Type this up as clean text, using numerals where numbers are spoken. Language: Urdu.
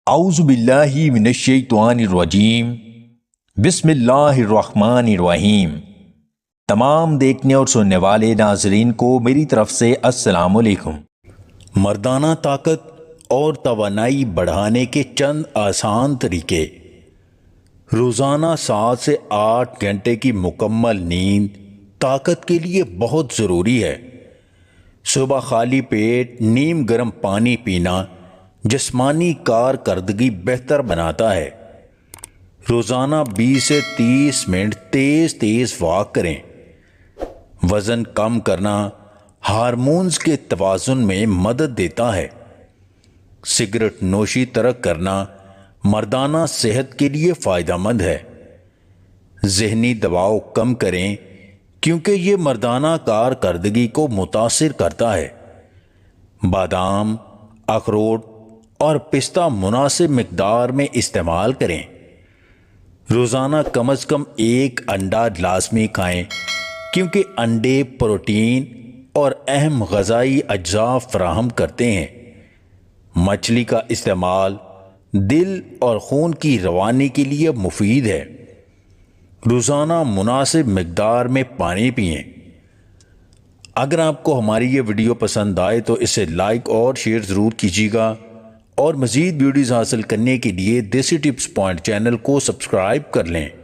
اعوذ باللہ من الشیطان الرجیم بسم اللہ الرحمن الرحیم۔ تمام دیکھنے اور سننے والے ناظرین کو میری طرف سے السلام علیکم۔ مردانہ طاقت اور توانائی بڑھانے کے چند آسان طریقے۔ روزانہ 7 سے 8 گھنٹے کی مکمل نیند طاقت کے لیے بہت ضروری ہے۔ صبح خالی پیٹ نیم گرم پانی پینا جسمانی کارکردگی بہتر بناتا ہے۔ روزانہ 20 سے 30 منٹ تیز واک کریں۔ وزن کم کرنا ہارمونز کے توازن میں مدد دیتا ہے۔ سگریٹ نوشی ترک کرنا مردانہ صحت کے لیے فائدہ مند ہے۔ ذہنی دباؤ کم کریں کیونکہ یہ مردانہ کارکردگی کو متاثر کرتا ہے۔ بادام، اخروٹ اور پستہ مناسب مقدار میں استعمال کریں۔ روزانہ کم از کم 1 انڈا لازمی کھائیں کیونکہ انڈے پروٹین اور اہم غذائی اجزاء فراہم کرتے ہیں۔ مچھلی کا استعمال دل اور خون کی روانی کے لیے مفید ہے۔ روزانہ مناسب مقدار میں پانی پئیں۔ اگر آپ کو ہماری یہ ویڈیو پسند آئے تو اسے لائک اور شیئر ضرور کیجیے گا، اور مزید ویڈیوز حاصل کرنے کے لیے دیسی ٹپس پوائنٹ چینل کو سبسکرائب کر لیں۔